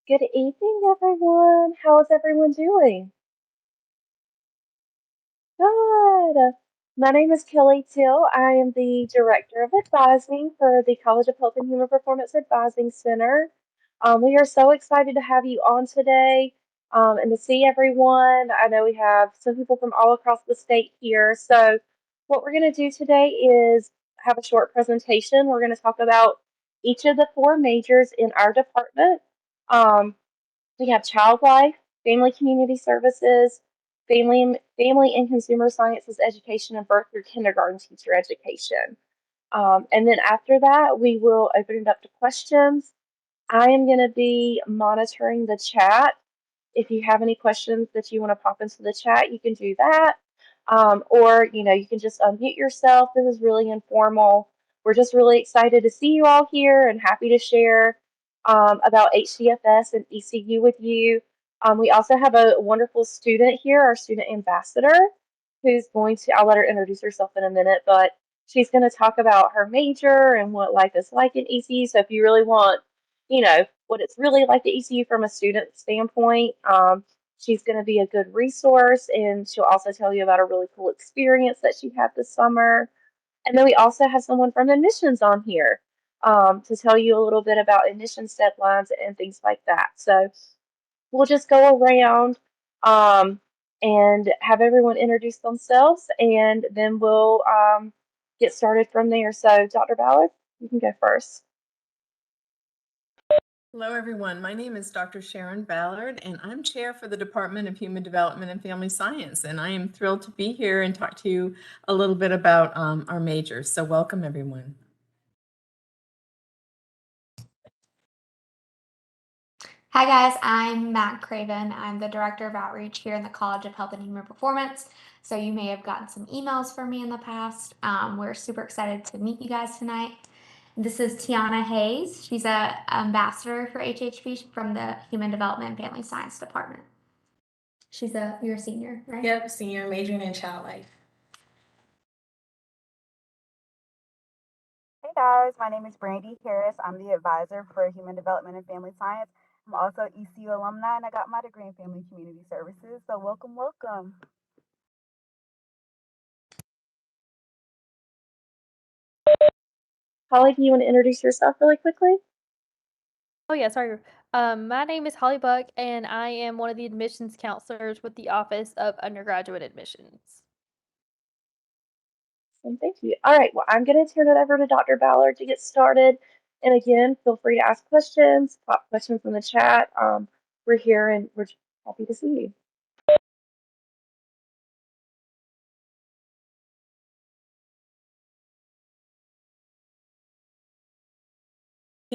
Good evening, everyone. How is everyone doing? Good. My name is Kelly Till. I am the Director of Advising for the College of Health and Human Performance Advising Center. We are so excited to have you on today and to see everyone. I know we have some people from all across the state here. So, what we're going to do today is have a short presentation. We're going to talk about each of the four majors in our department. Um, We have child life, family community services, family and consumer sciences education, and birth through kindergarten teacher education. And then after that, we will open it up to questions. I am going to be monitoring the chat. If you have any questions that you want to pop into the chat, you can do that. Or, you can just unmute yourself. This is really informal. We're just really excited to see you all here and happy to share about HDFS and ECU with you. We also have a wonderful student here, our student ambassador, who's going to, I'll let her introduce herself in a minute, but she's going to talk about her major and what life is like in ECU. So if you really want, what it's really like at ECU from a student standpoint, she's going to be a good resource, and she'll also tell you about a really cool experience that she had this summer. And then we also have someone from admissions on here to tell you a little bit about admissions deadlines and things like that. So we'll just go around and have everyone introduce themselves, and then we'll get started from there. So, Dr. Ballard, you can go first. Hello, everyone. My name is Dr. Sharon Ballard, and I'm chair for the Department of Human Development and Family Science. And I am thrilled to be here and talk to you a little bit about our majors. So welcome, everyone. Hi guys, I'm Matt Craven. I'm the Director of Outreach here in the College of Health and Human Performance. So you may have gotten some emails from me in the past. We're super excited to meet you guys tonight. This is Tiana Hayes. She's an ambassador for HHP from the Human Development and Family Science Department. You're a senior, right? Yep, senior majoring in child life. Hey guys, my name is Brandy Harris. I'm the advisor for Human Development and Family Science. I'm also ECU alumni and I got my degree in Family Community Services. So welcome, welcome. Holly, do you want to introduce yourself really quickly? Oh, yeah, sorry. My name is Holly Buck, and I am one of the admissions counselors with the Office of Undergraduate Admissions. And thank you. All right, well, I'm going to turn it over to Dr. Ballard to get started. And again, feel free to ask questions, pop questions in the chat. We're here and we're happy to see you.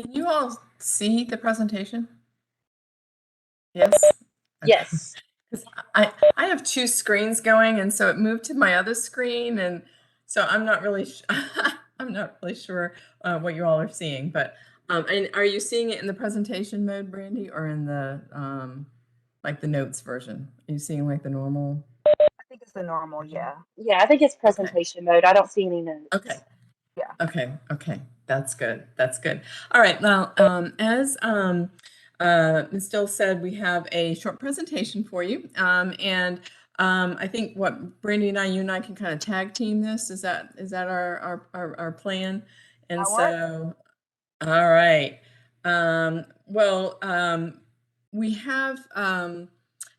Can you all see the presentation? Yes? Yes. Because I have two screens going, and so it moved to my other screen, and so I'm not really sure what you all are seeing. But and are you seeing it in the presentation mode, Brandy, or in the like the notes version? Are you seeing like the normal? I think it's the normal, yeah. Yeah, I think it's presentation mode. I don't see any notes. Okay. Yeah. Okay. That's good. All right. Now, as Ms. Dill said, we have a short presentation for you. I think what Brandy and you and I can kind of tag team this. Is that our plan? And so, all right. We have,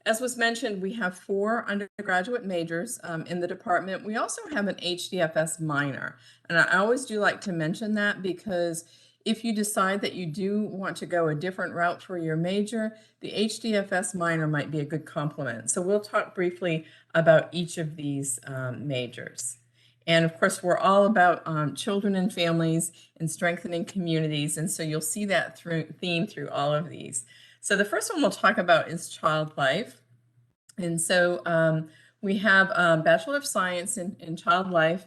as was mentioned, we have 4 undergraduate majors in the department. We also have an HDFS minor. And I always do like to mention that because if you decide that you do want to go a different route for your major, the HDFS minor might be a good complement. So we'll talk briefly about each of these majors. And of course, we're all about children and families and strengthening communities. And so you'll see that theme through all of these. So the first one we'll talk about is child life. And so we have a Bachelor of Science in Child Life.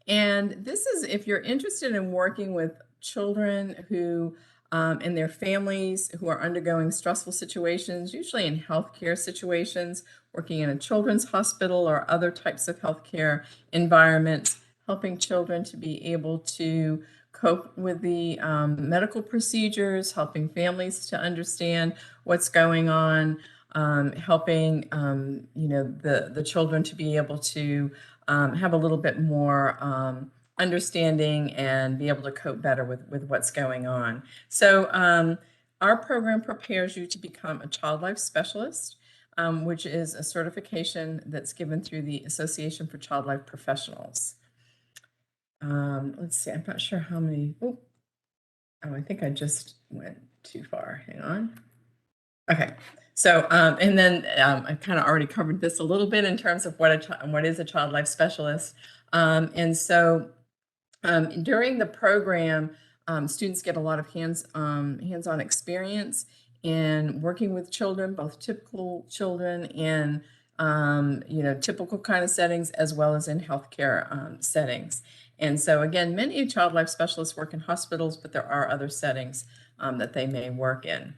And this is if you're interested in working with children who and their families who are undergoing stressful situations, usually in healthcare situations, working in a children's hospital or other types of healthcare environments, helping children to be able to cope with the medical procedures, helping families to understand what's going on, helping the children to be able to have a little bit more understanding and be able to cope better with what's going on. So our program prepares you to become a child life specialist, which is a certification that's given through the Association for Child Life Professionals. Let's see, I'm not sure how many. Oh, I think I just went too far. Hang on. Okay. So, and then I kind of already covered this a little bit in terms of what is a child life specialist. And so during the program, students get a lot of hands-on experience in working with children, both typical children and typical kind of settings, as well as in healthcare settings. And so again, many child life specialists work in hospitals, but there are other settings that they may work in.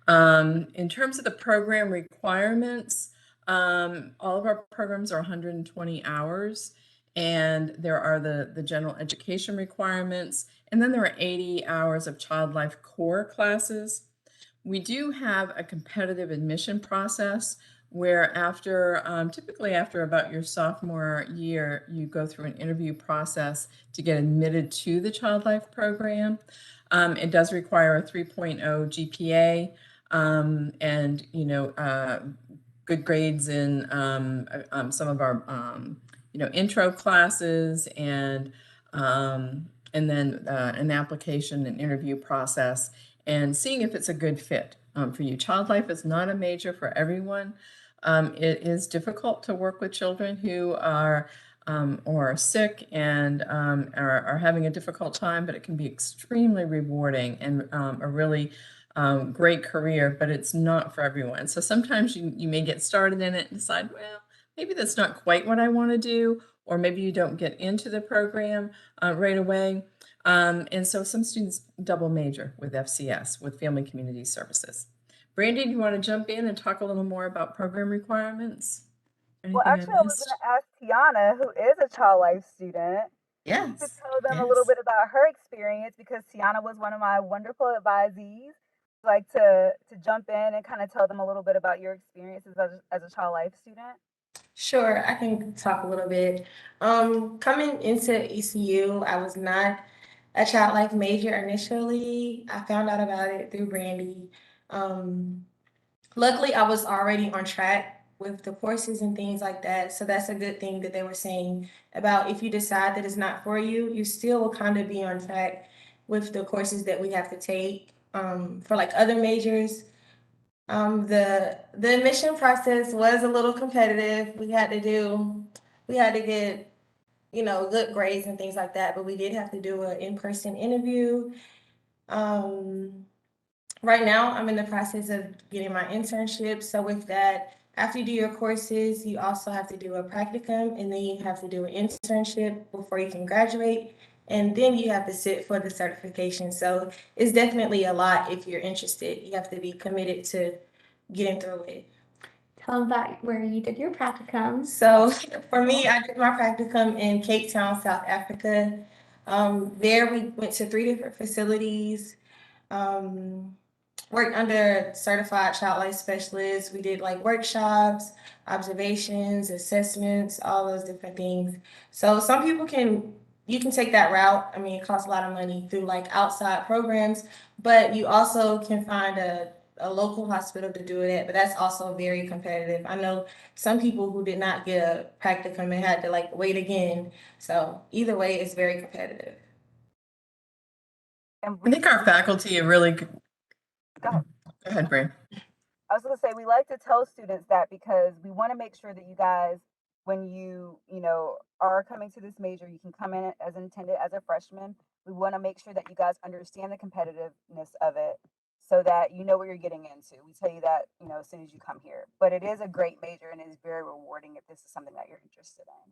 In terms of the program requirements, all of our programs are 120 hours, and there are the general education requirements, and then there are 80 hours of child life core classes. We do have a competitive admission process where typically after about your sophomore year, you go through an interview process to get admitted to the child life program. It does require a 3.0 GPA. And good grades in some of our intro classes, and then an application and interview process, and seeing if it's a good fit for you. Child life is not a major for everyone. It is difficult to work with children who are or are sick and are having a difficult time, but it can be extremely rewarding and a really great career, but it's not for everyone. So sometimes you may get started in it and decide, well, maybe that's not quite what I want to do, or maybe you don't get into the program right away. And so some students double major with FCS, with Family Community Services. Brandy, do you want to jump in and talk a little more about program requirements? Well, actually, I was going to ask Tiana, who is a child life student, to tell them a little bit about her experience, because Tiana was one of my wonderful advisees. I'd like to jump in and kind of tell them a little bit about your experiences as a child life student. Sure, I can talk a little bit. Coming into ECU, I was not a child life major initially. I found out about it through Brandy. Luckily, I was already on track with the courses and things like that. So that's a good thing that they were saying about if you decide that it's not for you, you still will kind of be on track with the courses that we have to take. For like other majors, the admission process was a little competitive. We had to get, good grades and things like that, but we did have to do an in-person interview. Right now, I'm in the process of getting my internship. So with that, after you do your courses, you also have to do a practicum, and then you have to do an internship before you can graduate. And then you have to sit for the certification. So it's definitely a lot if you're interested. You have to be committed to getting through it. Tell them about where you did your practicum. So for me, I did my practicum in Cape Town, South Africa. There we went to 3 different facilities. Worked under certified child life specialists. We did like workshops, observations, assessments, all those different things. So some people you can take that route. I mean, it costs a lot of money through like outside programs, but you also can find a local hospital to do it at, but that's also very competitive. I know some people who did not get a practicum and had to like wait again. So either way, it's very competitive. I think our faculty are really good. Go ahead, Bray. I was going to say, we like to tell students that because we want to make sure that you guys, when you are coming to this major, you can come in as intended as a freshman. We want to make sure that you guys understand the competitiveness of it so that you know what you're getting into. We tell you that, as soon as you come here. But it is a great major and it is very rewarding if this is something that you're interested in.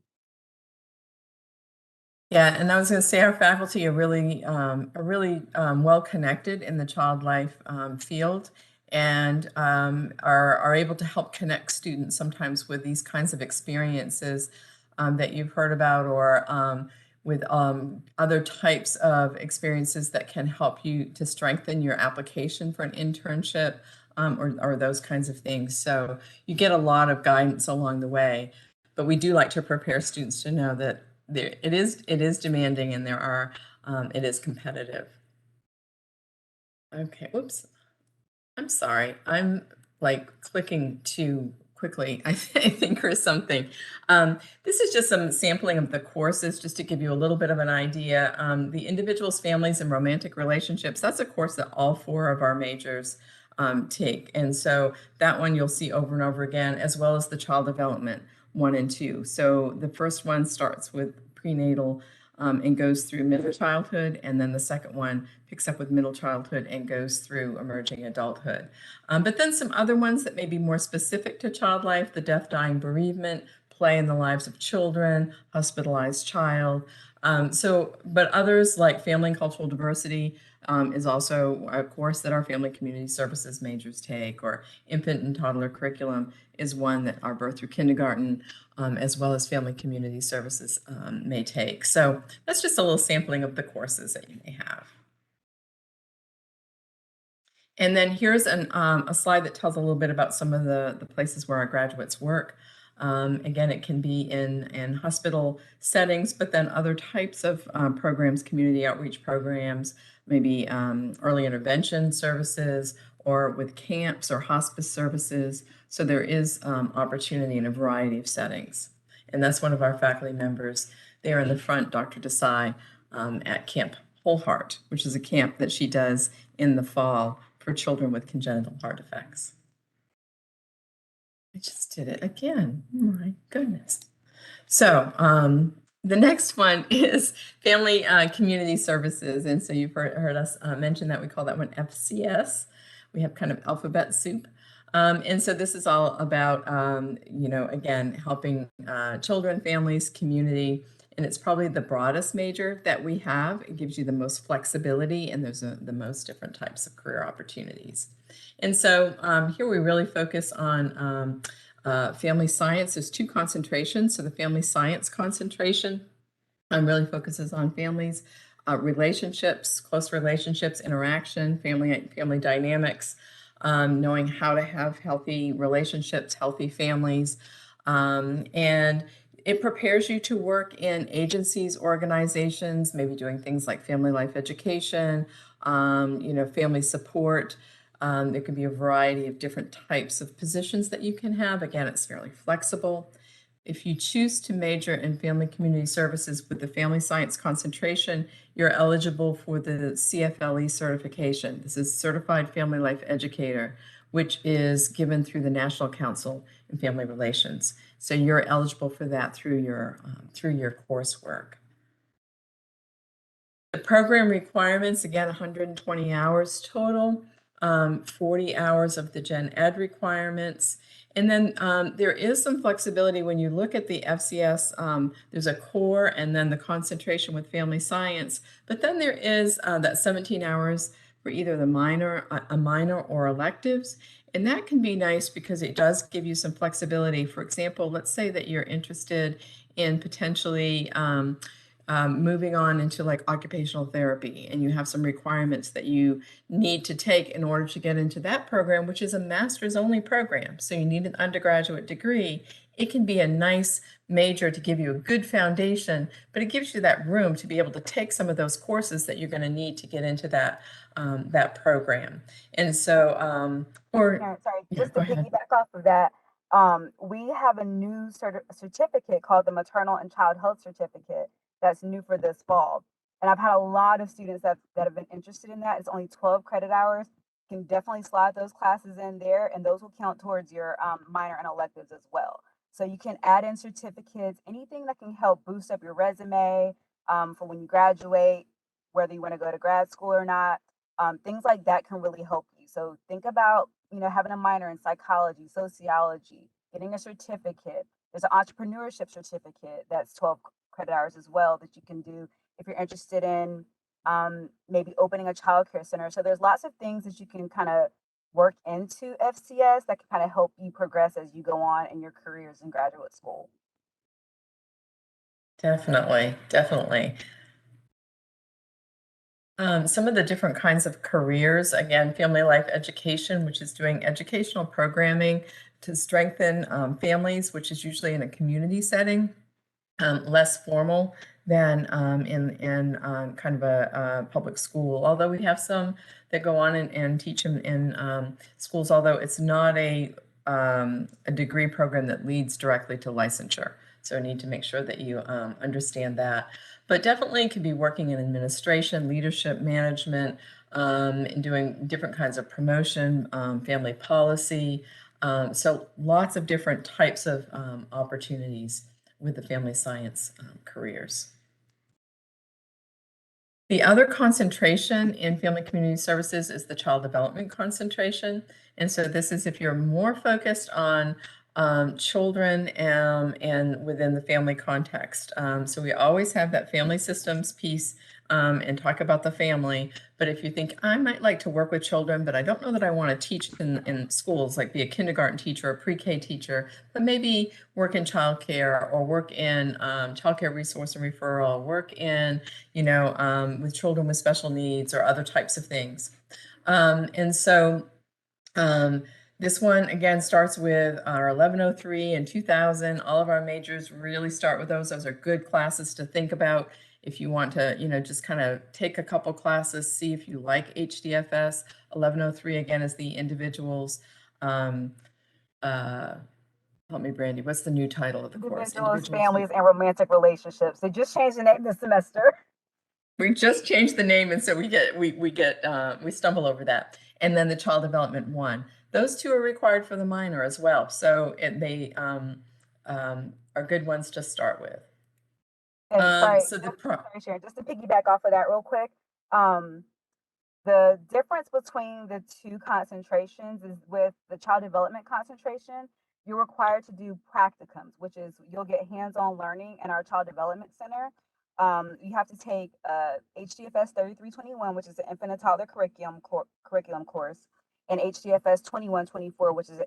Yeah, and I was going to say our faculty are really well connected in the child life field, and are able to help connect students sometimes with these kinds of experiences that you've heard about, or with other types of experiences that can help you to strengthen your application for an internship, or those kinds of things. So you get a lot of guidance along the way, but we do like to prepare students to know that it is demanding, and it is competitive. Okay, oops. I'm sorry. I'm like clicking too quickly, I think, or something. This is just some sampling of the courses, just to give you a little bit of an idea. The Individuals, Families, and Romantic Relationships, that's a course that all 4 of our majors take. And so that one you'll see over and over again, as well as the Child Development 1 and 2. So the first one starts with prenatal and goes through middle childhood, and then the second one picks up with middle childhood and goes through emerging adulthood. But then some other ones that may be more specific to child life: the death, dying, bereavement, play in the lives of children, hospitalized child. But others like family and cultural diversity is also a course that our family community services majors take, or infant and toddler curriculum is one that our birth through kindergarten, as well as family community services may take. So that's just a little sampling of the courses that you may have. And then here's a slide that tells a little bit about some of the places where our graduates work. Again, it can be in hospital settings, but then other types of programs, community outreach programs, maybe early intervention services, or with camps or hospice services. So there is opportunity in a variety of settings. And that's one of our faculty members there in the front, Dr. Desai, at Camp Whole Heart, which is a camp that she does in the fall for children with congenital heart defects. I just did it again. Oh my goodness. So the next one is Family Community Services. And so you've heard us mention that. We call that one FCS. We have kind of alphabet soup. And so this is all about, again, helping children, families, community. And it's probably the broadest major that we have. It gives you the most flexibility, and there's the most different types of career opportunities. And so here we really focus on family science. There's 2 concentrations. So the family science concentration really focuses on families, relationships, close relationships, interaction, family dynamics, knowing how to have healthy relationships, healthy families, and it prepares you to work in agencies, organizations, maybe doing things like family life education, family support. There can be a variety of different types of positions that you can have. Again, it's fairly flexible. If you choose to major in family community services with the family science concentration, you're eligible for the Cfle certification. This is Certified Family Life Educator, which is given through the National Council in Family Relations. So you're eligible for that through your coursework. The program requirements, again, 120 hours total, 40 hours of the Gen Ed requirements. And then there is some flexibility when you look at the FCS. There's a core and then the concentration with family science, but then there is that 17 hours for either a minor or electives. And that can be nice because it does give you some flexibility. For example, let's say that you're interested in potentially moving on into like occupational therapy, and you have some requirements that you need to take in order to get into that program, which is a master's only program. So you need an undergraduate degree. It can be a nice major to give you a good foundation, but it gives you that room to be able to take some of those courses that you're going to need to get into that program. And so, Karen, sorry, just to piggyback off of that, we have a new certificate called the Maternal and Child Health Certificate that's new for this fall. And I've had a lot of students that have been interested in that. It's only 12 credit hours. You can definitely slide those classes in there, and those will count towards your minor and electives as well. So you can add in certificates, anything that can help boost up your resume for when you graduate, whether you want to go to grad school or not. Things like that can really help you. So think about, having a minor in psychology, sociology, getting a certificate. There's an entrepreneurship certificate that's 12 credit hours as well that you can do if you're interested in maybe opening a childcare center. So there's lots of things that you can kind of work into FCS that can kind of help you progress as you go on in your careers in graduate school. Definitely, definitely. Some of the different kinds of careers, again, family life education, which is doing educational programming to strengthen families, which is usually in a community setting, less formal than in kind of a public school. Although we have some that go on and teach in schools, although it's not a degree program that leads directly to licensure. So I need to make sure that you understand that. But definitely could be working in administration, leadership, management, and doing different kinds of promotion, family policy. So lots of different types of opportunities with the family science careers. The other concentration in family community services is the child development concentration. And so this is if you're more focused on children and within the family context. So we always have that family systems piece and talk about the family. But if you think, I might like to work with children, but I don't know that I want to teach in schools, like be a kindergarten teacher or pre-K teacher, but maybe work in childcare or work in childcare resource and referral, work in, with children with special needs or other types of things. And so this one, again, starts with our 1103 and 2000. All of our majors really start with those. Those are good classes to think about if you want to, just kind of take a couple classes, see if you like HDFS. 1103, again, is the individuals. Help me, Brandy. What's the new title of the course? Individuals, families, and romantic relationships. They just changed the name this semester. We just changed the name, and so we stumble over that. And then the child development one. Those two are required for the minor as well. So they are good ones to start with. And sorry, Sorry, Sharon, just to piggyback off of that real quick. The difference between the two concentrations is with the child development concentration, you're required to do practicums, which is you'll get hands-on learning in our child development center. You have to take HDFS 3321, which is the infant and toddler curriculum course, and HDFS 2124, which is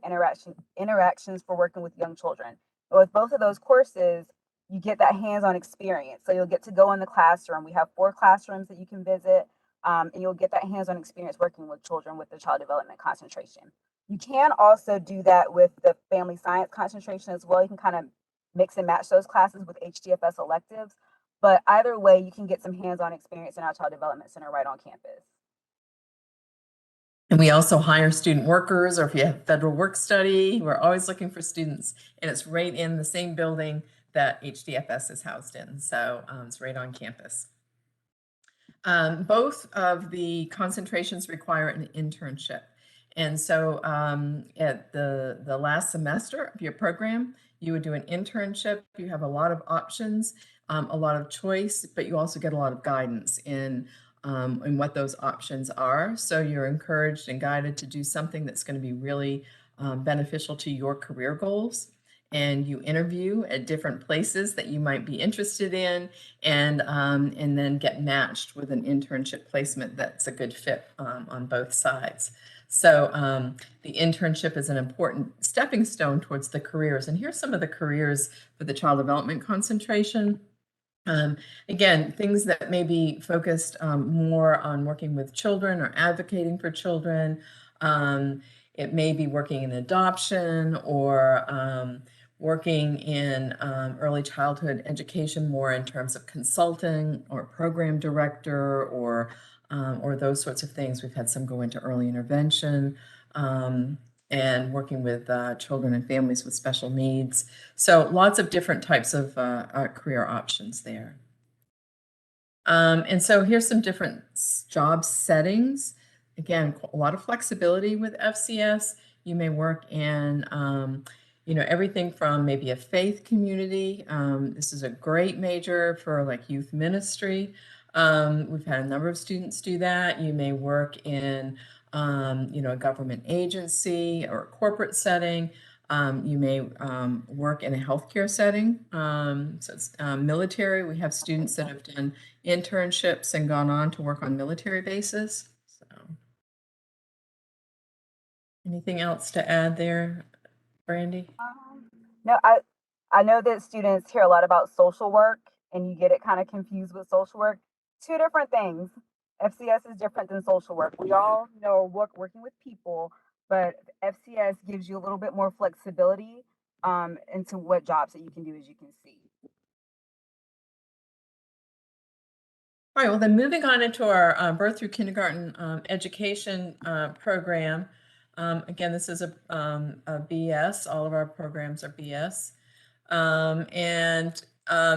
interactions for working with young children. But with both of those courses, you get that hands-on experience. So you'll get to go in the classroom. We have 4 classrooms that you can visit. And you'll get that hands-on experience working with children with the child development concentration. You can also do that with the family science concentration as well. You can kind of mix and match those classes with HDFS electives. But either way, you can get some hands-on experience in our child development center right on campus. and we also hire student workers, or if you have federal work study, we're always looking for students, and it's right in the same building that HDFS is housed in. So it's right on campus. Both of the concentrations require an internship. And so at the last semester of your program, you would do an internship. You have a lot of options, a lot of choice, but you also get a lot of guidance in what those options are. So you're encouraged and guided to do something that's going to be really beneficial to your career goals. And you interview at different places that you might be interested in, and then get matched with an internship placement that's a good fit on both sides. So the internship is an important stepping stone towards the careers. And here's some of the careers for the child development concentration. Again, things that may be focused more on working with children or advocating for children. It may be working in adoption or working in early childhood education more in terms of consulting or program director or those sorts of things. We've had some go into early intervention and working with children and families with special needs. So lots of different types of career options there. And so here's some different job settings. Again, a lot of flexibility with FCS. You may work in everything from maybe a faith community. This is a great major for like youth ministry. We've had a number of students do that. You may work in, a government agency or a corporate setting. You may work in a healthcare setting. So it's military. We have students that have done internships and gone on to work on military bases. So, anything else to add there, Brandy? No, I know that students hear a lot about social work and you get it kind of confused with social work. Two different things. FCS is different than social work. We all know working with people, but FCS gives you a little bit more flexibility into what jobs that you can do, as you can see. All right, well then moving on into our birth through kindergarten education program. Again, this is a BS. All of our programs are BS.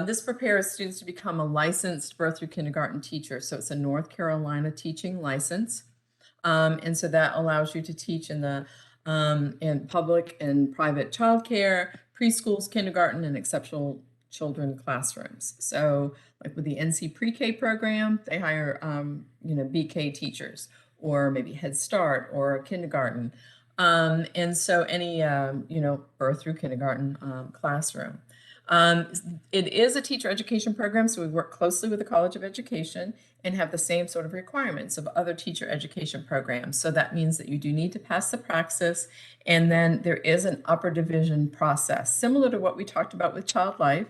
This prepares students to become a licensed birth through kindergarten teacher. So it's a North Carolina teaching license. And so that allows you to teach in public and private childcare, preschools, kindergarten, and exceptional children classrooms. So like with the NC Pre-K program, they hire, BK teachers, or maybe Head Start or kindergarten. And so any, birth through kindergarten classroom. It is a teacher education program, so we work closely with the College of Education and have the same sort of requirements of other teacher education programs. So that means that you do need to pass the praxis, and then there is an upper division process, similar to what we talked about with Child Life,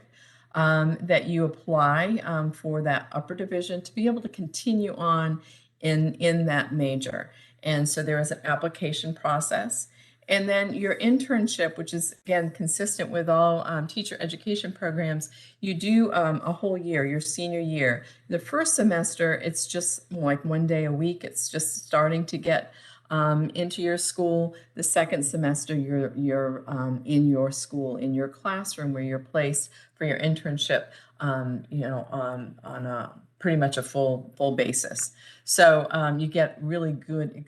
that you apply for that upper division to be able to continue on in that major. And so there is an application process. And then your internship, which is, again, consistent with all teacher education programs, you do a whole year, your senior year. The first semester, it's just like 1 day a week. It's just starting to get into your school. The second semester, you're in your school, in your classroom, where you're placed for your internship, on a pretty much a full basis. So you get really good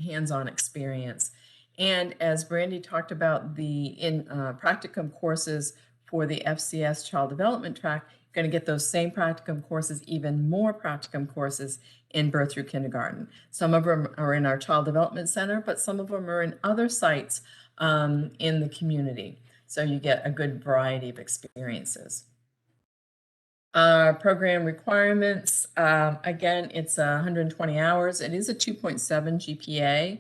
hands-on experience. And as Brandy talked about, the practicum courses for the FCS Child Development track, you're going to get those same practicum courses, even more practicum courses in birth through kindergarten. Some of them are in our Child Development Center, but some of them are in other sites in the community. So you get a good variety of experiences. Program requirements, again, it's 120 hours. It is a 2.7 GPA.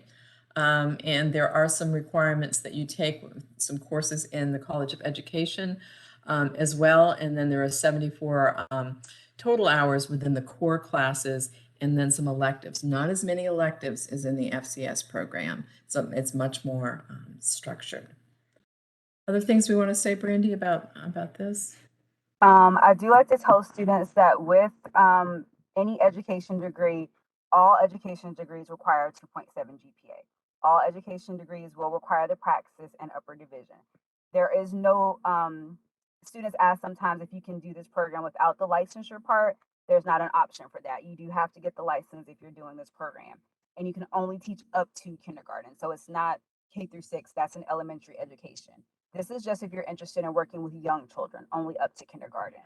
And there are some requirements that you take, some courses in the College of Education as well. And then there are 74 total hours within the core classes, and then some electives. Not as many electives as in the FCS program. So it's much more structured. Other things we want to say, Brandy, about this? I do like to tell students that with any education degree, all education degrees require a 2.7 GPA. All education degrees will require the praxis and upper division. There is no, students ask sometimes if you can do this program without the licensure part. There's not an option for that. You do have to get the license if you're doing this program. And you can only teach up to kindergarten. So it's not K through 6, that's an elementary education. This is just if you're interested in working with young children, only up to kindergarten.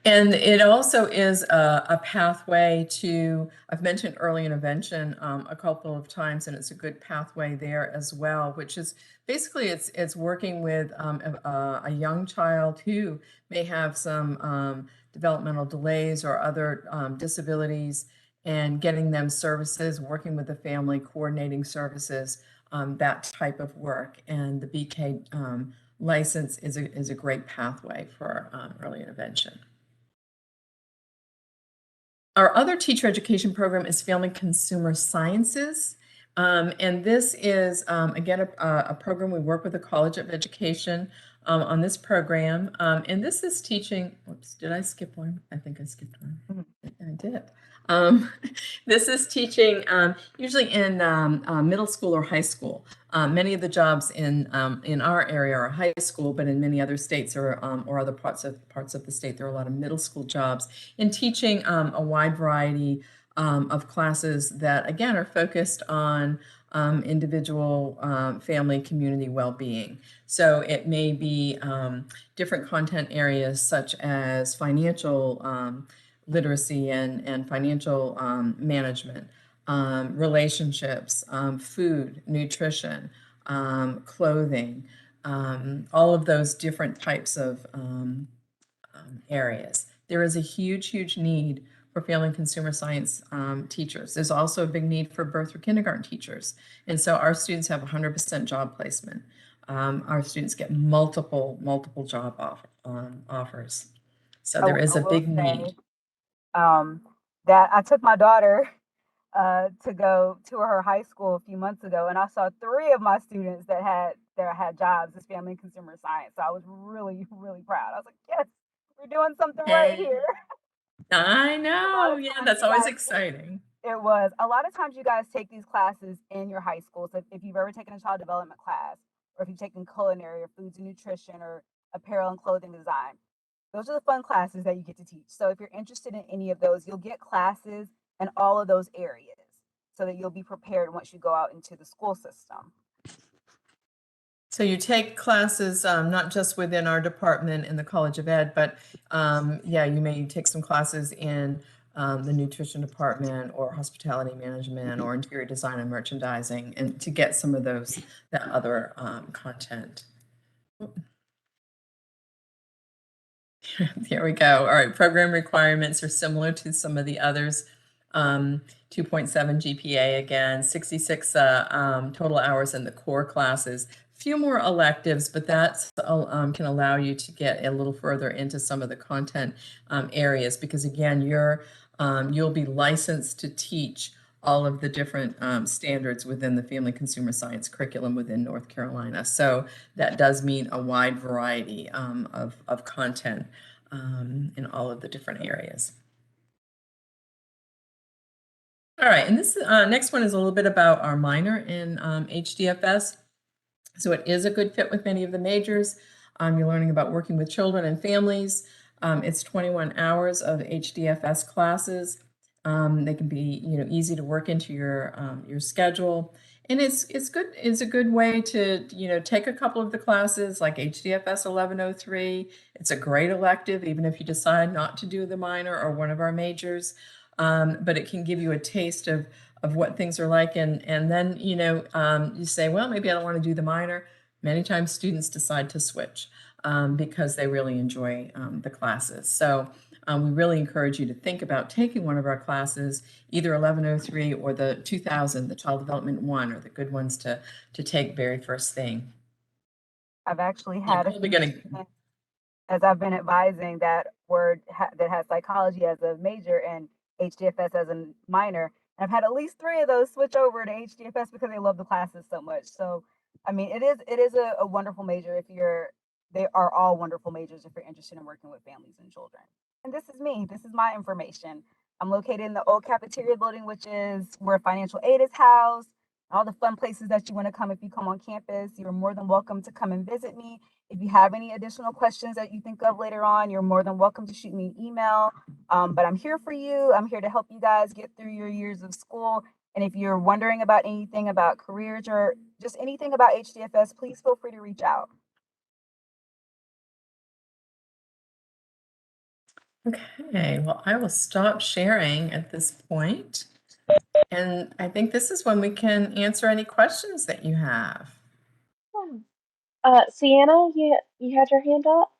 And it also is a pathway to, I've mentioned early intervention a couple of times, and it's a good pathway there as well, which is basically it's working with a young child who may have some developmental delays or other disabilities, and getting them services, working with the family, coordinating services, that type of work. And the BK license is a great pathway for early intervention. Our other teacher education program is Family Consumer Sciences. And this is, again, a program we work with the College of Education on this program. And this is teaching, oops, did I skip one? I think I skipped one. I did. This is teaching usually in middle school or high school. Many of the jobs in our area are high school, but in many other states or other parts of the state, there are a lot of middle school jobs in teaching a wide variety of classes that, again, are focused on individual, family, community well-being. So it may be different content areas such as financial literacy and financial management, relationships, food, nutrition, clothing, all of those different types of areas. There is a huge need for family and consumer science teachers. There's also a big need for birth through kindergarten teachers. And so our students have 100% job placement. our students get multiple job offers. So there is I a will big say, need. that I took my daughter to go to her high school a few months ago, and I saw 3 of my students that had jobs as family and consumer science. So I was really, really proud. I was like, yes, we're doing something right Yay. here. I A lot know. of Yeah, times that's you always guys exciting. It was. A lot of times you guys take these classes in your high school. So if you've ever taken a child development class, or if you've taken culinary or foods and nutrition or apparel and clothing design, those are the fun classes that you get to teach. So if you're interested in any of those, you'll get classes in all of those areas so that you'll be prepared once you go out into the school system. So you take classes not just within our department in the College of Ed, but yeah, you may take some classes in the nutrition department or hospitality management or interior design and merchandising, and to get some of that other content. Here we go. All right, program requirements are similar to some of the others. 2.7 GPA again, 66 total hours in the core classes. Few more electives, but that can allow you to get a little further into some of the content areas, because again, you'll be licensed to teach all of the different standards within the family consumer science curriculum within North Carolina. So that does mean a wide variety of content in all of the different areas. All right, and this next one is a little bit about our minor in HDFS. So it is a good fit with many of the majors. You're learning about working with children and families. It's 21 hours of HDFS classes. They can be, easy to work into your schedule, and it's good. It's a good way to take a couple of the classes like HDFS 1103. It's a great elective, even if you decide not to do the minor or one of our majors. But it can give you a taste of what things are like, and then you say, well, maybe I don't want to do the minor. Many times students decide to switch because they really enjoy the classes. So we really encourage you to think about taking one of our classes, either 1103 or the 2000, the Child Development 1, are the good ones to take very first thing. I've actually You're had a probably few going to students, as I've been advising that that has psychology as a major and HDFS as a minor. And I've had at least 3 of those switch over to HDFS because they love the classes so much. So, I mean, it is a wonderful major they are all wonderful majors if you're interested in working with families and children. And this is me. This is my information. I'm located in the old cafeteria building, which is where financial aid is housed. All the fun places that you want to come if you come on campus. You're more than welcome to come and visit me. If you have any additional questions that you think of later on, you're more than welcome to shoot me an email. But I'm here for you. I'm here to help you guys get through your years of school. And if you're wondering about anything about careers or just anything about HDFS, please feel free to reach out. Okay, well, I will stop sharing at this point. And I think this is when we can answer any questions that you have. Sienna, you had your hand up?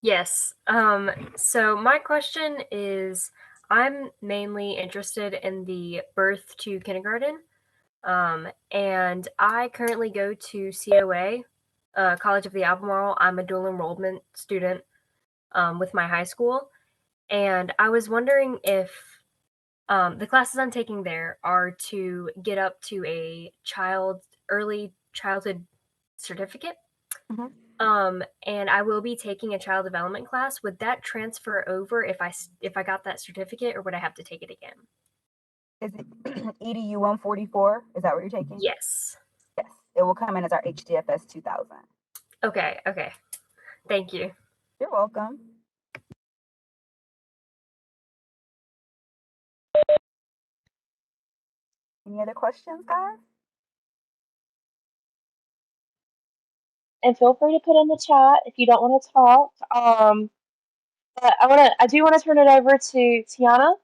Yes. So my question is, I'm mainly interested in the birth to kindergarten. And I currently go to COA, College of the Albemarle. I'm a dual enrollment student with my high school. And I was wondering if the classes I'm taking there are to get up to a early childhood certificate. And I will be taking a child development class. Would that transfer over if I got that certificate, or would I have to take it again? Is it EDU 144? Is that what you're taking? Yes. Yes. It will come in as our HDFS 2000. Okay. Thank you. You're welcome. Any other questions, guys? And feel free to put in the chat if you don't want to talk. But I do want to turn it over to Tiana.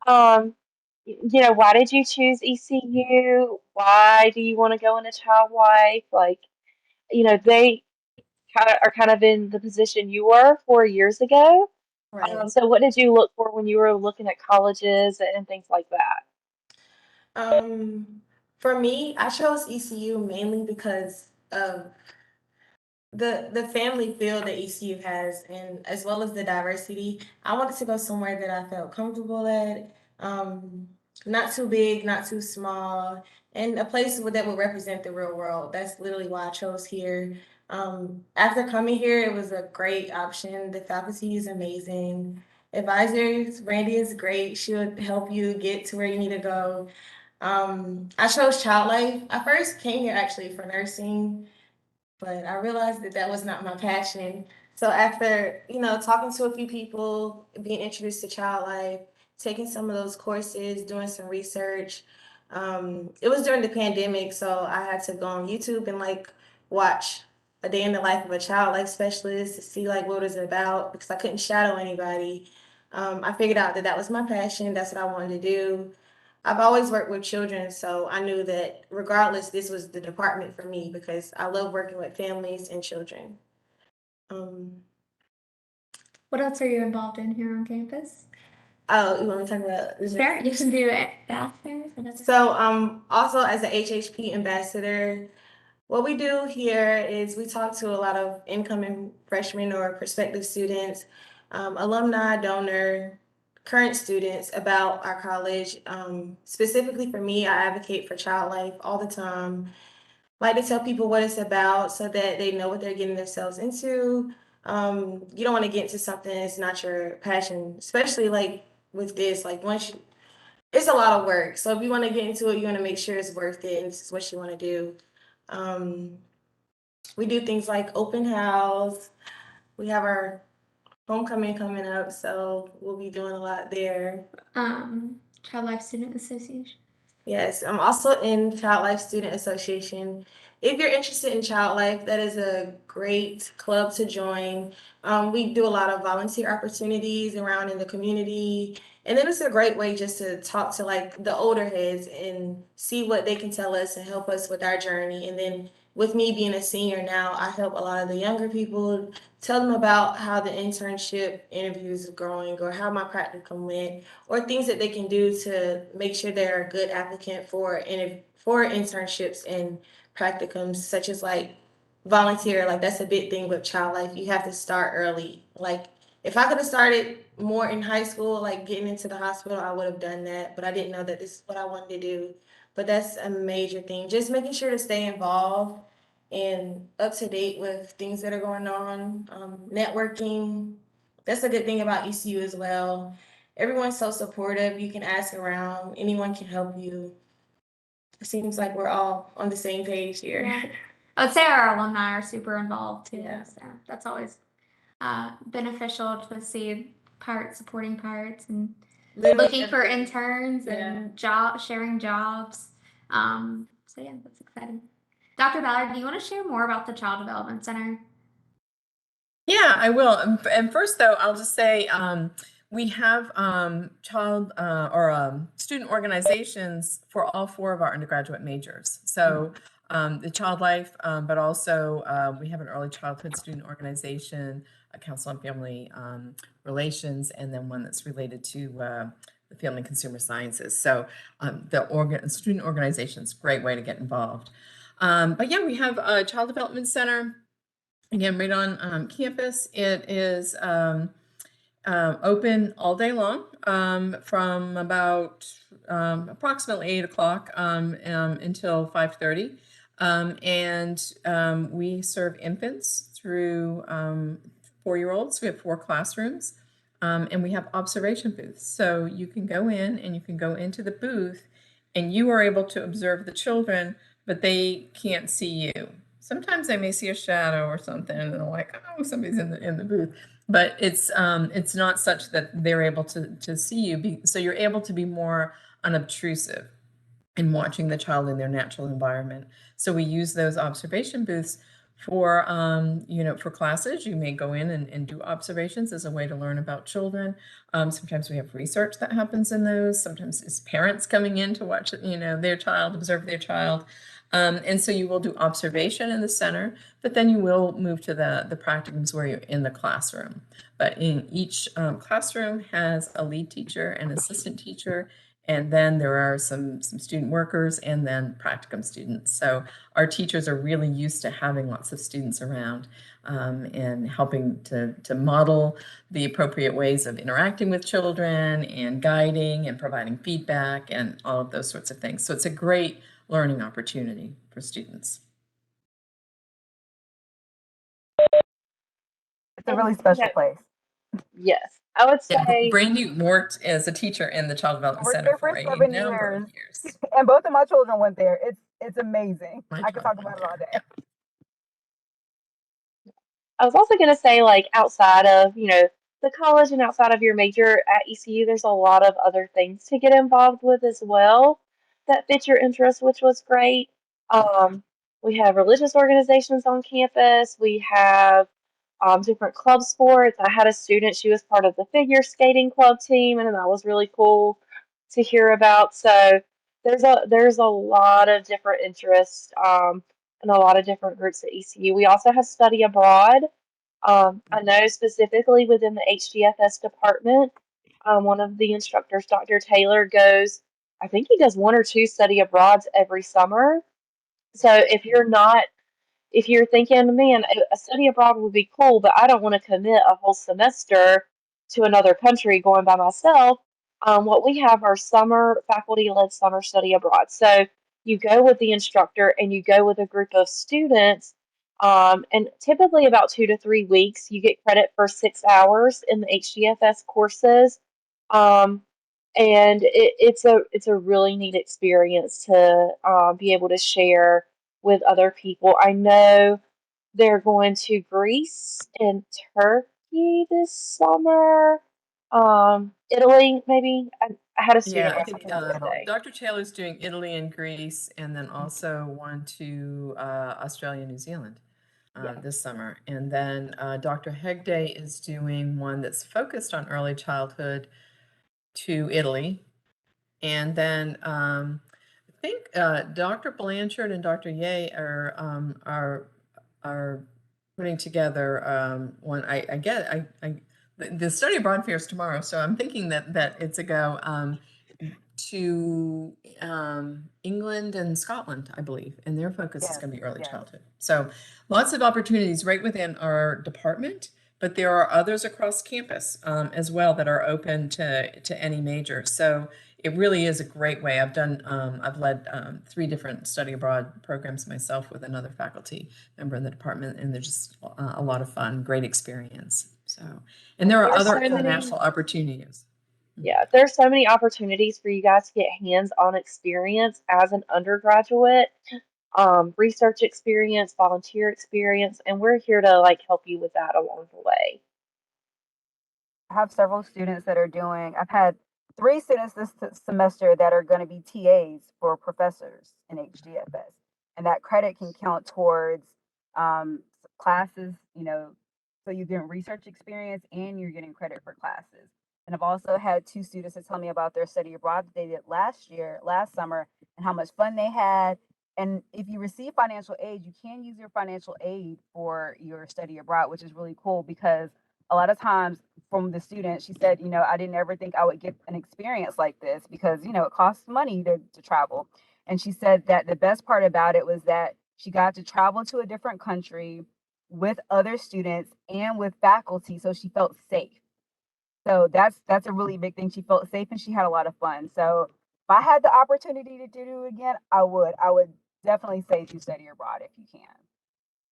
Why did you choose ECU? Why do you want to go into child life? Like, they are kind of in the position you were 4 years ago. Right. So what did you look for when you were looking at colleges and things like that? For me, I chose ECU mainly because of the family feel that ECU has, and as well as the diversity. I wanted to go somewhere that I felt comfortable at, not too big, not too small, and a place that would represent the real world. That's literally why I chose here. After coming here, it was a great option. The faculty is amazing. Advisors, Brandy is great. She would help you get to where you need to go. I chose child life. I first came here actually for nursing, but I realized that that was not my passion. So after, talking to a few people, being introduced to child life, taking some of those courses, doing some research, it was during the pandemic, so I had to go on YouTube and like watch a day in the life of a child life specialist to see like what it was about because I couldn't shadow anybody. I figured out that that was my passion. That's what I wanted to do. I've always worked with children, so I knew that regardless, this was the department for me because I love working with families and children. What else are you involved in here on campus? Oh, you want me to talk about? Sure, you can do it faster. So, also as an HHP ambassador, what we do here is we talk to a lot of incoming freshmen or prospective students, alumni, donor, current students about our college. Specifically for me, I advocate for child life all the time. Like to tell people what it's about so that they know what they're getting themselves into. You don't want to get into something that's not your passion, especially like with this. Like it's a lot of work. So if you want to get into it, you want to make sure it's worth it and this is what you want to do. Um, we do things like open house. We have our homecoming coming up, so we'll be doing a lot there. Child Life Student Association. Yes, I'm also in Child Life Student Association. If you're interested in child life, that is a great club to join. We do a lot of volunteer opportunities around in the community. And then it's a great way just to talk to like the older heads and see what they can tell us and help us with our journey. And then with me being a senior now, I help a lot of the younger people tell them about how the internship interviews are going or how my practicum went or things that they can do to make sure they're a good applicant for internships and practicums, such as like volunteer. Like that's a big thing with child life. You have to start early. Like if I could have started more in high school, like getting into the hospital, I would have done that. But I didn't know that this is what I wanted to do. But that's a major thing. Just making sure to stay involved and up to date with things that are going on. Networking. That's a good thing about ECU as well. Everyone's so supportive. You can ask around. Anyone can help you. It seems like we're all on the same page here. Yeah. I would say our alumni are super involved too. Yeah. So that's always beneficial to see supporting parts and looking for interns and sharing jobs. So yeah, that's exciting. Dr. Ballard, do you want to share more about the Child Development Center? Yeah, I will. And first, though, I'll just say we have student organizations for all four of our undergraduate majors. So the Child Life, but also we have an early childhood student organization, a Council on Family Relations, and then one that's related to the Family and Consumer Sciences. So the student organizations, great way to get involved. But yeah, we have a Child Development Center. Again, right on campus. It is open all day long from about approximately 8 o'clock until 5:30. And we serve infants through 4-year-olds. We have 4 classrooms. And we have observation booths. So you can go in and you can go into the booth and you are able to observe the children, but they can't see you. Sometimes they may see a shadow or something and they're like, oh, somebody's in the booth. But it's not such that they're able to see you. So you're able to be more unobtrusive in watching the child in their natural environment. So we use those observation booths for for classes. You may go in and do observations as a way to learn about children. Sometimes we have research that happens in those. Sometimes it's parents coming in to watch their child, observe their child. And so you will do observation in the center, but then you will move to the practicums where you're in the classroom. But in each classroom has a lead teacher, an assistant teacher, And then there are some student workers and then practicum students. So our teachers are really used to having lots of students around and helping to model the appropriate ways of interacting with children and guiding and providing feedback and all of those sorts of things. So it's a great learning opportunity for students. It's a really special place. Yes, I would Yeah, say. Brandy worked as a teacher in the Child Development Worked Center there for for a 7 number of years. years. And both of my children went there. It's amazing. My I could child talk went about it all there. day. I was also going to say, like, outside of, the college and outside of your major at ECU, there's a lot of other things to get involved with as well that fit your interest, which was great. Um, we have religious organizations on campus. We have different club sports. I had a student, she was part of the figure skating club team, and that was really cool to hear about. So there's a lot of different interests and a lot of different groups at ECU. We also have study abroad. I know specifically within the HDFS department, one of the instructors, Dr. Taylor, goes, I think he does 1 or 2 study abroads every summer. So if you're thinking, man, a study abroad would be cool, but I don't want to commit a whole semester to another country going by myself, what we have are summer faculty-led summer study abroad. So you go with the instructor and you go with a group of students, and typically about 2 to 3 weeks, you get credit for 6 hours in the HDFS courses. Um, and it's a really neat experience to be able to share with other people. I know they're going to Greece and Turkey this summer. Italy, maybe. I had a student Yeah, I ask think me the other day. Dr. Taylor's doing Italy and Greece, and then also one to Australia, New Zealand this summer. And then Dr. Hegde is doing one that's focused on early childhood to Italy. And then I think Dr. Blanchard and Dr. Ye are putting together one. I get the study abroad fair is tomorrow, so I'm thinking that it's a go to England and Scotland, I believe, and their focus is Yes, going to be early yes. childhood. So lots of opportunities right within our department, but there are others across campus as well that are open to any major. So it really is a great way. I've led 3 different study abroad programs myself with another faculty member in the department, and they're just a lot of fun, great experience. So, and there are There's other so many. international opportunities. Yeah, there's so many opportunities for you guys to get hands-on experience as an undergraduate, research experience, volunteer experience, and we're here to like help you with that along the way. I have several students that are doing, I've had 3 students this semester that are going to be TAs for professors in HDFS. And that credit can count towards classes, so you're getting research experience and you're getting credit for classes. And I've also had 2 students that tell me about their study abroad that they did last summer, and how much fun they had. And if you receive financial aid, you can use your financial aid for your study abroad, which is really cool because a lot of times from the student, she said, I didn't ever think I would get an experience like this because, it costs money to travel. And she said that the best part about it was that she got to travel to a different country with other students and with faculty, so she felt safe. So that's a really big thing. She felt safe and she had a lot of fun. So if I had the opportunity to do it again, I would. I would definitely say to study abroad if you can.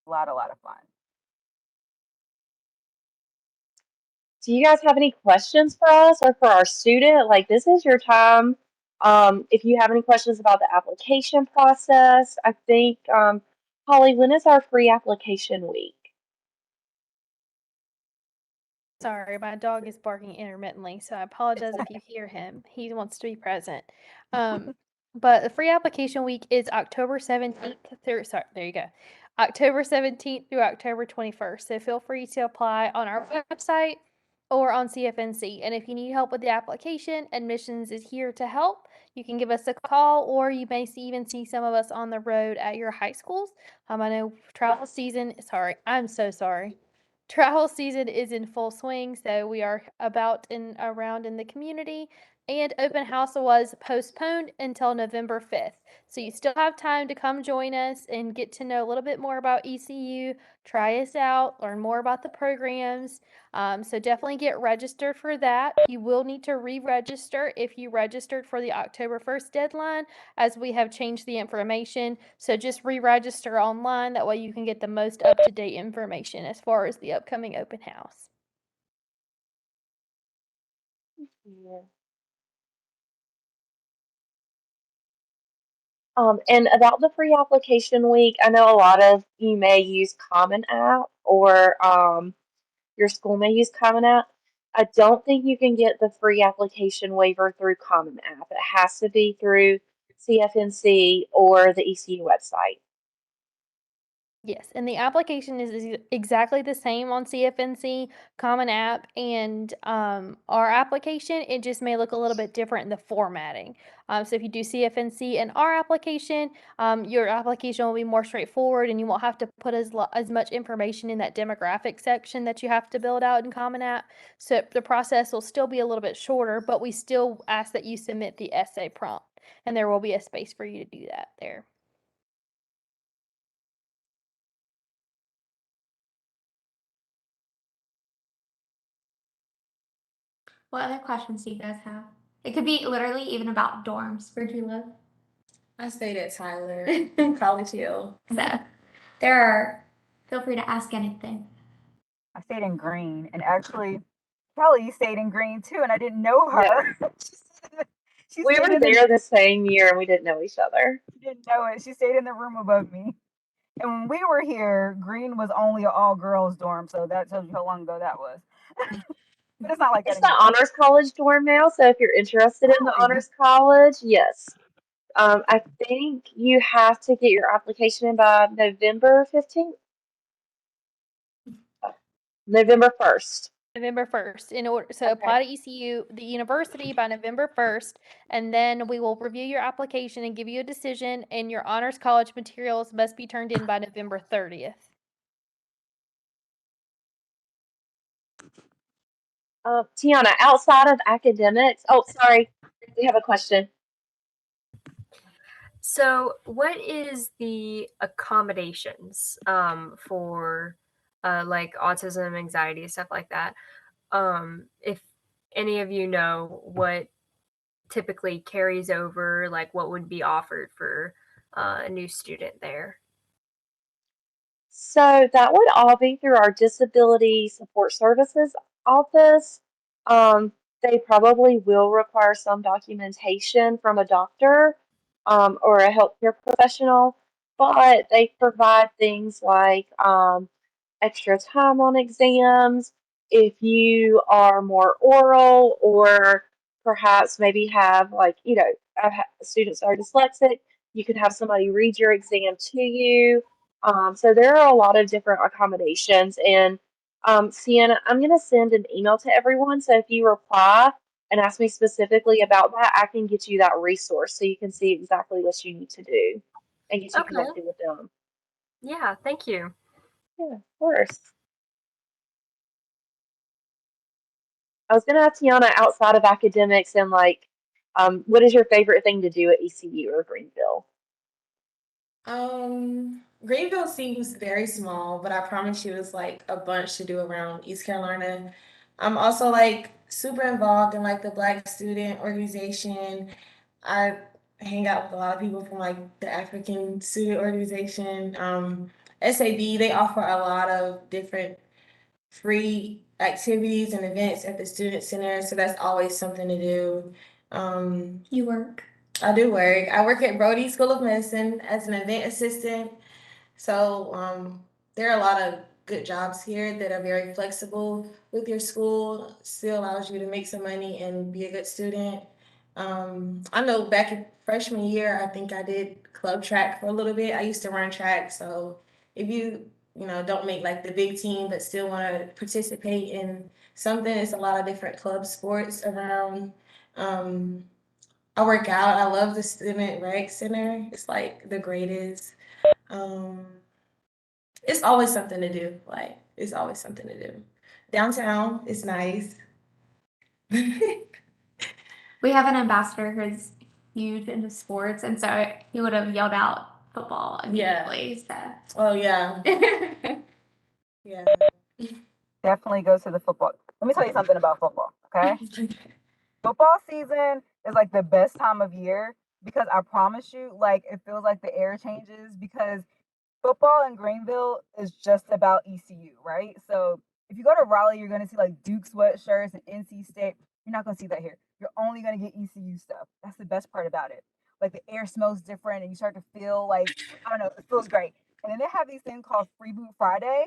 A lot of fun. Do you guys have any questions for us or for our student? Like, this is your time. If you have any questions about the application process, I think, Holly, when is our free application week? Sorry, my dog is barking intermittently, so I apologize if you hear him. He wants to be present. But the free application week is October 17th through, sorry, there you go. October 17th through October 21st. So feel free to apply on our website or on CFNC. And if you need help with the application, admissions is here to help. You can give us a call, or you may even see some of us on the road at your high schools. I know travel season, sorry, I'm so sorry. Travel season is in full swing, so we are about and around in the community. And open house was postponed until November 5th. So you still have time to come join us and get to know a little bit more about ECU, try us out, learn more about the programs. So definitely get registered for that. You will need to re-register if you registered for the October 1st deadline, as we have changed the information. So just re-register online. That way you can get the most up-to-date information as far as the upcoming open house. Yeah. And about the free application week, I know a lot of you may use Common App or your school may use Common App. I don't think you can get the free application waiver through Common App. It has to be through CFNC or the ECU website. Yes, and the application is exactly the same on CFNC, Common App, and our application. It just may look a little bit different in the formatting. So if you do CFNC and our application, your application will be more straightforward, and you won't have to put as much information in that demographic section that you have to build out in Common App. So the process will still be a little bit shorter, but we still ask that you submit the essay prompt, and there will be a space for you to do that there. What other questions do you guys have? It could be literally even about dorms. Where'd you live? I stayed at Tyler, College Hill. So feel free to ask anything. I stayed in Green, and actually, Kelly stayed in Green too, and I didn't know Yeah. her. She We stayed were in the, there the same year and we didn't know each other. she didn't know it. She stayed in the room above me. And when we were here, Green was only an all girls dorm, so that tells you how long ago that was. But it's not like that It's the anymore. honors college dorm now, so if you're interested in the Really? honors college, yes. I think you have to get your application in by November 15th. November 1st. November 1st. In order, so Okay. apply to ECU, the university, by November 1st, and then we will review your application and give you a decision, and your honors college materials must be turned in by November 30th. Tiana, outside of academics, oh, sorry, we have a question. So, what is the accommodations for like autism, anxiety, stuff like that? If any of you know what typically carries over, like what would be offered for a new student there? So that would all be through our disability support services office. They probably will require some documentation from a doctor or a healthcare professional, but they provide things like extra time on exams. If you are more oral or perhaps maybe have like, students are dyslexic, you could have somebody read your exam to you. So there are a lot of different accommodations. And Sienna, I'm going to send an email to everyone. So if you reply and ask me specifically about that, I can get you that resource so you can see exactly what you need to do and get you Okay. connected with them. Yeah, thank you. Yeah, of course. I was going to ask Tiana outside of academics and what is your favorite thing to do at ECU or Greenville? Greenville seems very small, but I promise you it's like a bunch to do around East Carolina. I'm also like super involved in like the Black student organization. I hang out with a lot of people from like the African student organization. SAB, they offer a lot of different free activities and events at the student center, so that's always something to do. You work. I do work. I work at Brody School of Medicine as an event assistant. So there are a lot of good jobs here that are very flexible with your school, still allows you to make some money and be a good student. I know back in freshman year, I think I did club track for a little bit. I used to run track, so if you don't make like the big team but still want to participate in something, it's a lot of different club sports around. I work out. I love the Student Rec Center. It's like the greatest. Um, it's always something to do. Like it's always something to do. Downtown is nice. We have an ambassador who's huge into sports, and so he would have yelled out football immediately. Oh, yeah. So. Yeah. Definitely go to the football. Let me tell you something about football, okay? Football season is like the best time of year because I promise you, like it feels like the air changes because football in Greenville is just about ECU, right? So if you go to Raleigh, you're gonna see like Duke sweatshirts and NC State. You're not gonna see that here. You're only gonna get ECU stuff. That's the best part about it. Like the air smells different, and you start to feel like I don't know, it feels great. And then they have these things called Free Boot Friday.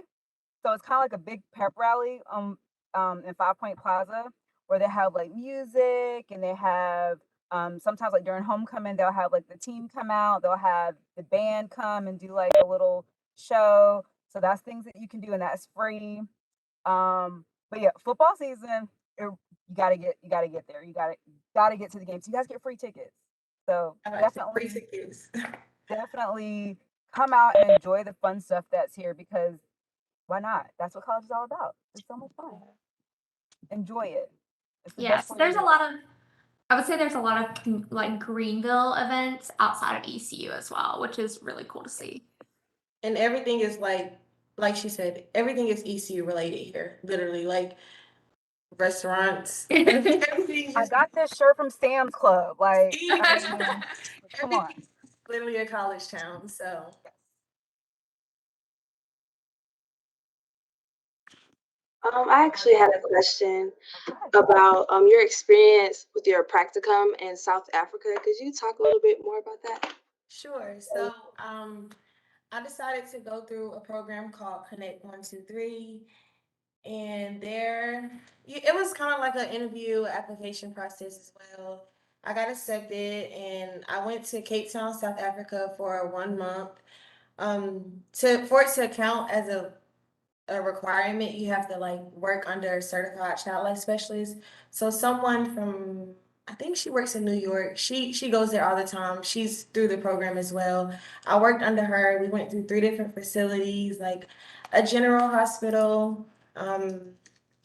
So it's kind of like a big pep rally in Five Point Plaza where they have like music and they have sometimes like during homecoming they'll have like the team come out, they'll have the band come and do like a little show. So that's things that you can do and that's free. But yeah, football season, you gotta get there. You gotta get to the games. You guys get free tickets. So definitely come out and enjoy the fun stuff that's here because why not? That's what college is all about. It's so much fun. Enjoy it. Yes, there's a lot of. I would say there's a lot of like Greenville events outside of ECU as well, which is really cool to see. And everything is like she said, everything is ECU related here. Literally, like restaurants. Everything I got this shirt from Sam's Club. Like, I mean, come on. Literally a college town. So I actually had a question about your experience with your practicum in South Africa. Could you talk a little bit more about that? sure. So I decided to go through a program called Connect 123. And it was kind of like an interview application process as well. I got accepted and I went to Cape Town, South Africa for 1 month. For it to count as a requirement, you have to like work under a certified child life specialist. So someone from I think she works in New York. She goes there all the time. She's through the program as well. I worked under her. We went through 3 different facilities, like a general hospital, um,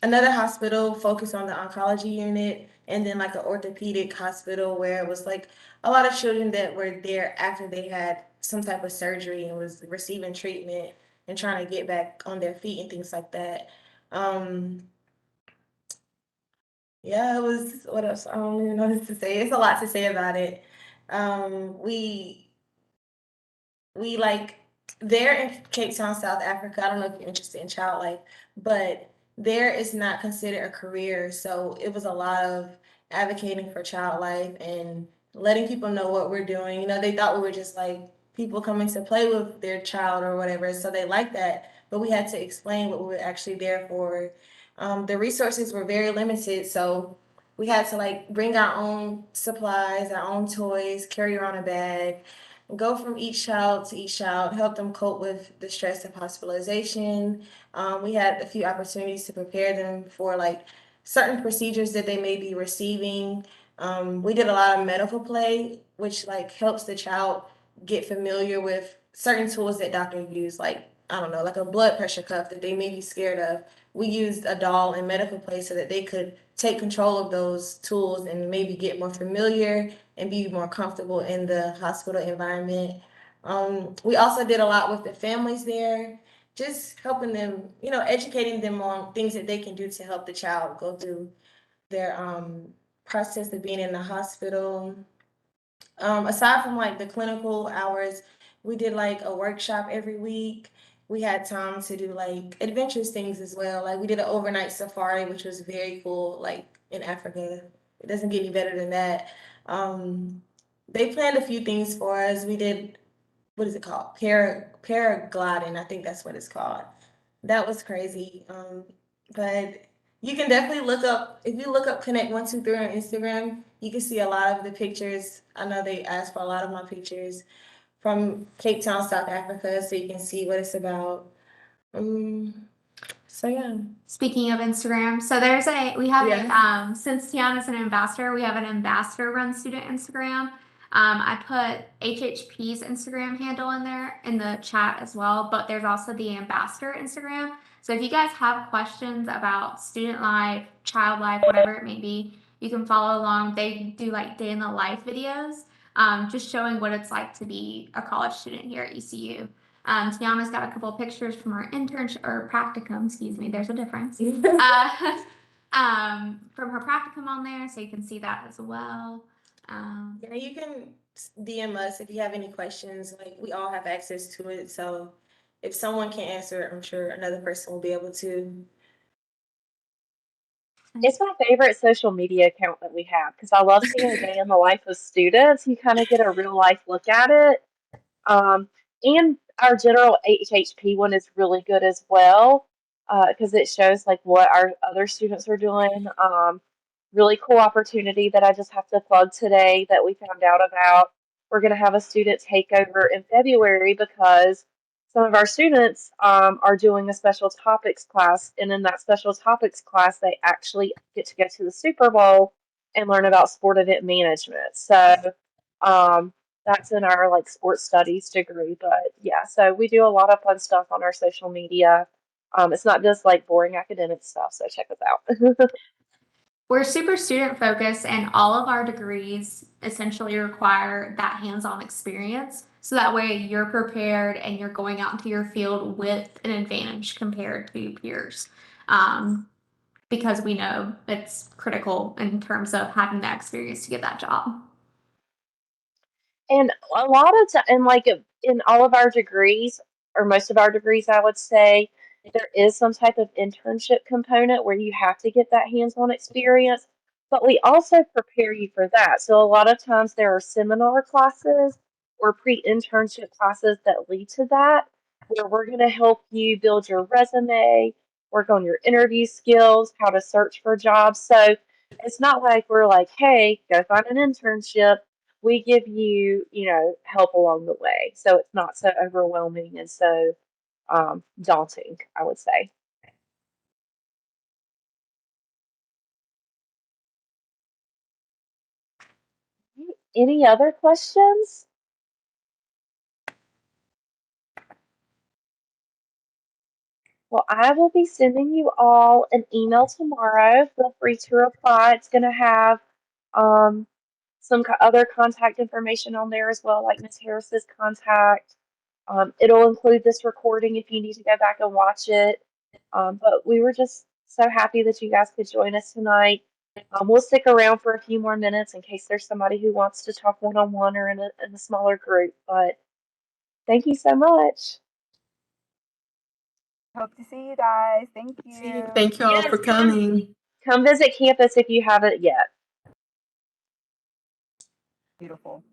another hospital focused on the oncology unit, and then like an orthopedic hospital where it was like a lot of children that were there after they had some type of surgery and was receiving treatment and trying to get back on their feet and things like that. Um, yeah, it was what else? I don't even know what to say. It's a lot to say about it. Um, we we like there in Cape Town, South Africa. I don't know if you're interested in child life, but there is not considered a career. So it was a lot of advocating for child life and letting people know what we're doing. You know, they thought we were just like people coming to play with their child or whatever. So they liked that, but we had to explain what we were actually there for. The resources were very limited, so we had to like bring our own supplies, our own toys, carry around a bag, go from each child to each child, help them cope with the stress of hospitalization. We had a few opportunities to prepare them for like certain procedures that they may be receiving. We did a lot of medical play, which like helps the child get familiar with certain tools that doctors use, like I don't know, like a blood pressure cuff that they may be scared of. We used a doll in medical play so that they could take control of those tools and maybe get more familiar and be more comfortable in the hospital environment. We also did a lot with the families there, just helping them, you know, educating them on things that they can do to help the child go through their process of being in the hospital. Aside from like the clinical hours, we did like a workshop every week. We had time to do like adventurous things as well. Like we did an overnight safari, which was very cool, like in Africa. It doesn't get any better than that. Um, they planned a few things for us. We did, what is it called? Paragliding, I think that's what it's called. That was crazy. But you can definitely look up, if you look up Connect 123 on Instagram, you can see a lot of the pictures. I know they asked for a lot of my pictures from Cape Town, South Africa, so you can see what it's about. So yeah. Speaking of Instagram, so we have since Tiana's an ambassador, we have an ambassador run student Instagram. I put HHP's Instagram handle in there in the chat as well, but there's also the ambassador Instagram. So if you guys have questions about student life, child life, whatever it may be, you can follow along. They do like day in the life videos, just showing what it's like to be a college student here at ECU. Tiana's got a couple of pictures from her internship or practicum, excuse me, there's a difference. From her practicum on there, so you can see that as well. Yeah, you can DM us if you have any questions. Like, we all have access to it, so if someone can answer it, I'm sure another person will be able to. It's my favorite social media account that we have because I love seeing a day in the life of students. You kind of get a real life look at it. And our general HHP one is really good as well because it shows like what our other students are doing. Really cool opportunity that I just have to plug today that we found out about. We're going to have a student takeover in February because some of our students are doing a special topics class, and in that special topics class, they actually get to go to the Super Bowl and learn about sport event management. So that's in our like sports studies degree. But yeah, so we do a lot of fun stuff on our social media. It's not just like boring academic stuff. So check us out. We're super student focused, and all of our degrees essentially require that hands-on experience. So that way you're prepared and you're going out into your field with an advantage compared to peers. Because we know it's critical in terms of having that experience to get that job. And a lot of time, and like in all of our degrees, or most of our degrees, I would say, there is some type of internship component where you have to get that hands-on experience, but we also prepare you for that. So a lot of times there are seminar classes or pre-internship classes that lead to that, where we're going to help you build your resume, work on your interview skills, how to search for jobs. So it's not like we're like, hey, go find an internship. We give you, help along the way. So it's not so overwhelming and so daunting, I would say. Any other questions? Well, I will be sending you all an email tomorrow. Feel free to reply. It's going to have some other contact information on there as well, like Miss Harris's contact. It'll include this recording if you need to go back and watch it. But we were just so happy that you guys could join us tonight. We'll stick around for a few more minutes in case there's somebody who wants to talk one-on-one or in a smaller group. But thank you so much. Hope to see you guys. Thank you. Thank you all Yes, for coming. Come visit campus if you haven't yet. Beautiful.